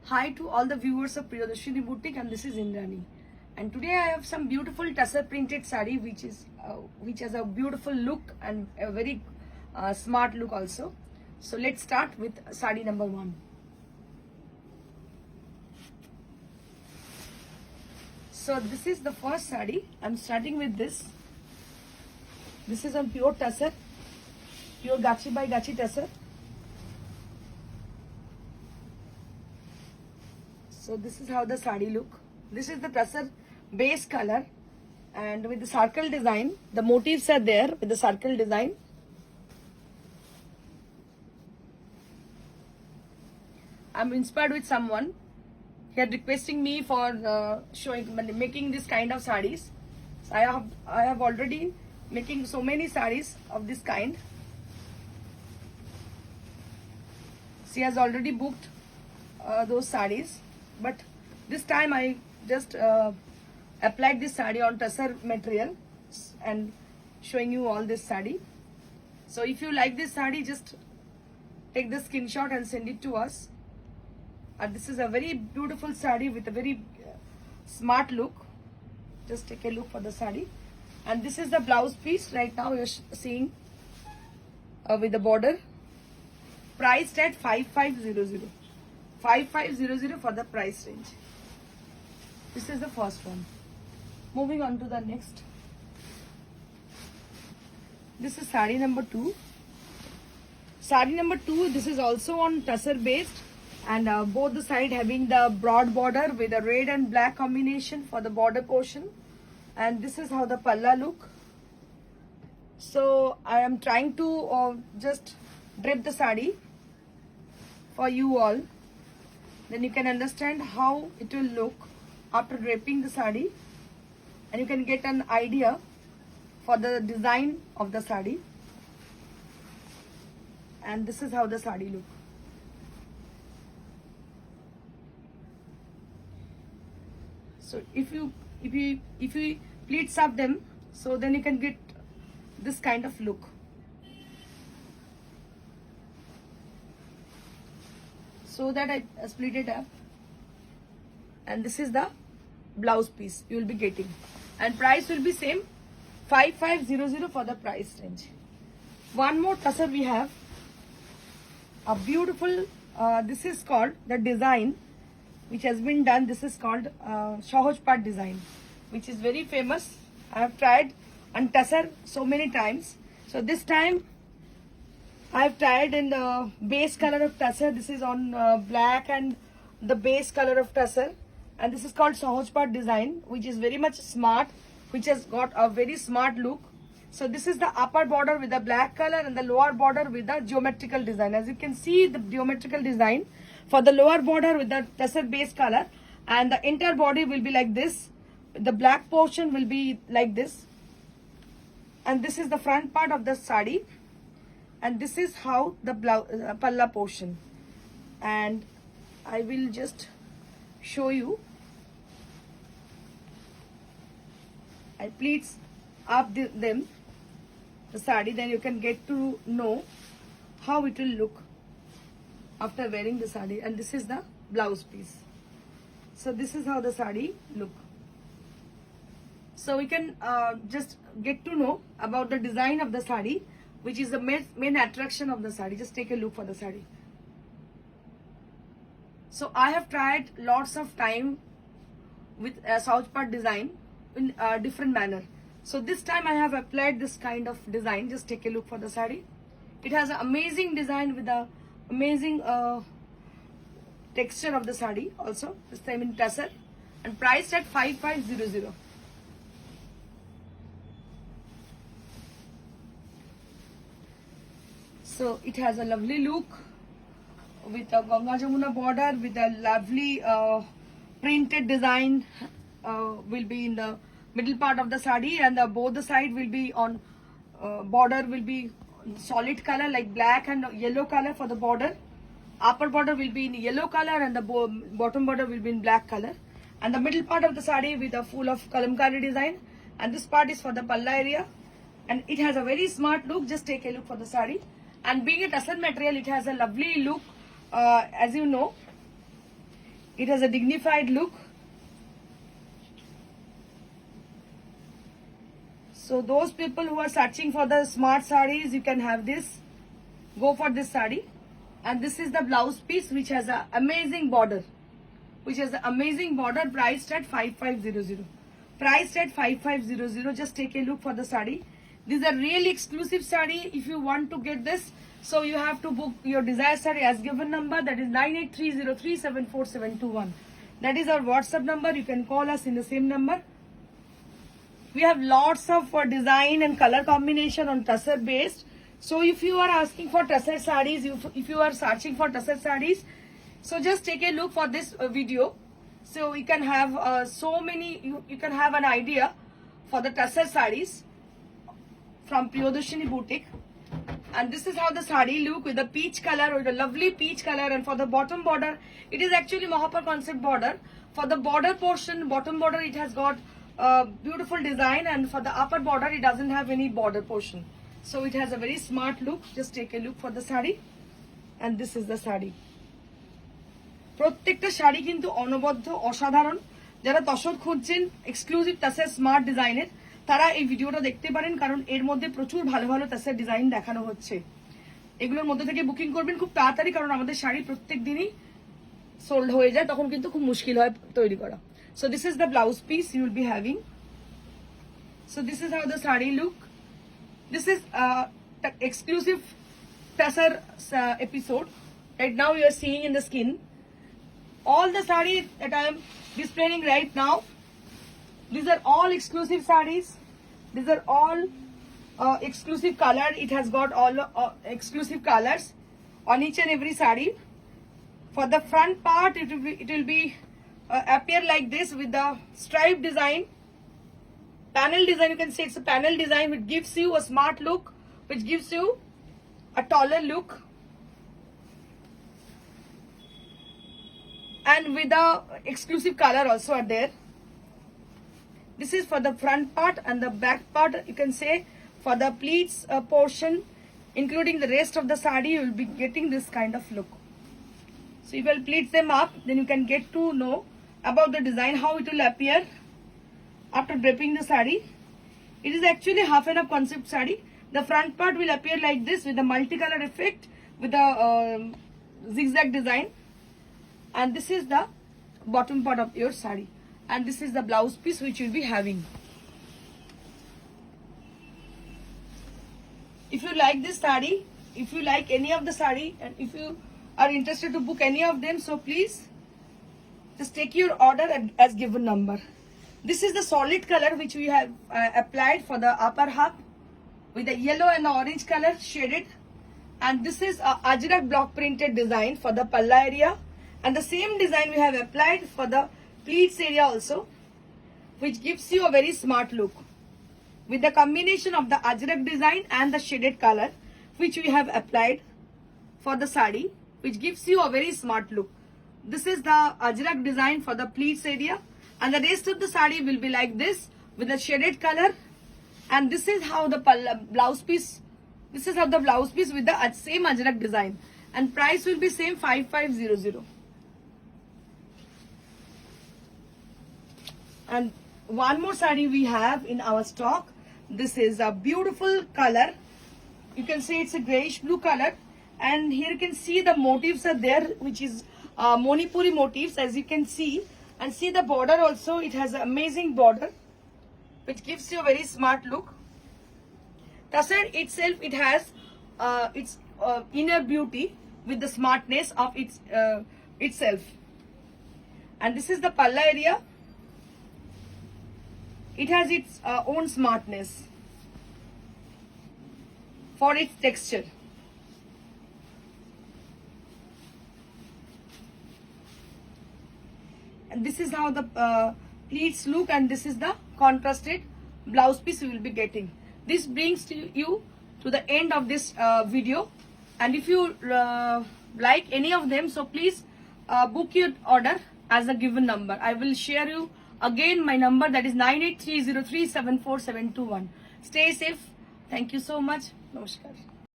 Hi to all the viewers of Priyadarshini Boutique, and this is Indrani. And today I have some beautiful tussar printed sari which has a beautiful look and a very smart look also. So let's start with sari number 1. So this is the first sari. I'm starting with this. This is on pure tussar, pure Gachi by Gachi tussar. So this is how the sari look. This is the tussar base color, and with the circle design. The motifs are there with the circle design. I'm inspired with someone. He had requesting me for making this kind of sarees. So I have already making so many sarees of this kind. She has already booked those sarees. But this time I just applied this sari on tussar material and showing you all this sari. So if you like this sari, just take the screenshot and send it to us. This is a very beautiful sari with a very smart look. Just take a look for the sari. And this is the blouse piece. Right now you're seeing with the border. Priced at 5500. 5500 for the price range. This is the first one. Moving on to the next. This is sari number 2. Sari number 2, this is also on tussar based, and both the side having the broad border with a red and black combination for the border portion. And this is how the palla look. So I am trying to just drape the sari for you all. Then you can understand how it will look after draping the sari, and you can get an idea for the design of the sari. And this is how the sari look. So if you pleats up them, so then you can get this kind of look. So that I split it up, and this is the blouse piece you will be getting, and price will be same 5500 for the price range. One more tussar we have, a beautiful this is called the design which has been done. This is called Sahaj Pat design, which is very famous. I have tried on tussar so many times. So this time I have tried in the base color of tussar. This is on black and the base color of tussar, and this is called Sahaj Pat design, which is very much smart, which has got a very smart look. So this is the upper border with the black color and the lower border with the geometrical design. As you can see, the geometrical design for the lower border with the tussar base color, and the entire body will be like this. The black portion will be like this, and this is the front part of the sari. And this is how the palla portion, and I will just show you. I pleats up the sari, then you can get to know how it will look after wearing the sari. And this is the blouse piece. So this is how the sari look. So we can just get to know about the design of the sari, which is the main attraction of the sari. Just take a look for the sari. So I have tried lots of time with Sahaj Pat design in a different manner. So this time I have applied this kind of design. Just take a look for the sari. It has an amazing design with a amazing texture of the sari also. This time in tussar, and priced at 5500. So it has a lovely look with a Ganga Jamuna border with a lovely printed design will be in the middle part of the sari, and both the side will be on border will be solid color like black and yellow color for the border. Upper border will be in yellow color, and the bottom border will be in black color, and the middle part of the sari with a full of kalamkari design, and this part is for the palla area, and it has a very smart look. Just take a look for the sari. And being a tussar material, it has a lovely look. As you know, It has a dignified look. So those people who are searching for the smart sarees, you can have this. Go for this saree. And this is the blouse piece which has an amazing border. Priced at 5500. Priced at 5500. Just take a look for the saree. These are really exclusive saree. If you want to get this, so you have to book your desired saree as given number, that is 9830374721. That is our WhatsApp number. You can call us in the same number. We have lots of design and color combination on tussar based. So if you are asking for tussar sarees, if you are searching for tussar sarees, so just take a look for this video. So you can have you can have an idea for the tussar sarees from Priyadarshini Boutique. And this is how the saree look with the peach color, with a lovely peach color. And for the bottom border, it is actually Mahapur concept border. For the border portion, bottom border, it has got beautiful design, and for the upper border it doesn't have any border portion, so it has a very smart look. Just take a look for the saree, and this is the saree. প্রত্যেকটা শাড়ি কিন্তু অনবদ্য অসাধারণ। যারা তসর খুঁজছেন exclusive তাসের smart ডিজাইনের, তারা এই ভিডিওটা দেখতে পারেন, কারণ এর মধ্যে প্রচুর ভালো ভালো তাসের ডিজাইন দেখানো হচ্ছে। এগুলোর মধ্যে থেকে বুকিং করবেন খুব তাড়াতাড়ি, কারণ আমাদের শাড়ি প্রত্যেক দিনই সোল্ড হয়ে যায়, তখন কিন্তু খুব মুশকিল হয় তৈরি করা। So this is the blouse piece you will be having. So this is how the saree look. This is exclusive tussar episode. Right now you are seeing in the skin. All the sarees that I am displaying right now, these are all exclusive sarees. These are all exclusive color. It has got all exclusive colors on each and every saree. For the front part, it will be appear like this with the stripe design, panel design. You can say it's a panel design which gives you a smart look, which gives you a taller look, and with the exclusive color also are there. This is for the front part, and the back part, you can say for the pleats portion, including the rest of the saree, you will be getting this kind of look. So you will pleat them up, then you can get to know about the design, how it will appear after draping the saree. It is actually half and half concept saree. The front part will appear like this with the multicolor effect, with the zigzag design, and this is the bottom part of your saree, and this is the blouse piece which you will be having. If you like this saree, if you like any of the saree, and if you are interested to book any of them, so please just take your order as given number. This is the solid color which we have applied for the upper half with the yellow and the orange color shaded, and this is a Ajrak block printed design for the palla area, and the same design we have applied for the pleats area also, which gives you a very smart look with the combination of the Ajrak design and the shaded color which we have applied for the saree, which gives you a very smart look. This is the Ajrak design for the pleats area, and the rest of the saree will be like this with the shaded color, and this is how the blouse piece. This is how the blouse piece with the same Ajrak design, and price will be same 5500. And one more saree we have in our stock. This is a beautiful color. You can see it's a grayish blue color, and here you can see the motifs are there, which is Manipuri motifs, as you can see, and see the border also. It has an amazing border which gives you a very smart look. Tussar itself, it has its inner beauty with the smartness of itself. And this is the palla area. It has its own smartness for its texture. And this is how the pleats look, and this is the contrasted blouse piece you will be getting. This brings you to the end of this video, and if you like any of them, so please book your order as a given number. I will share you again my number, that is 9830374721. Stay safe. Thank you so much. Namaskar.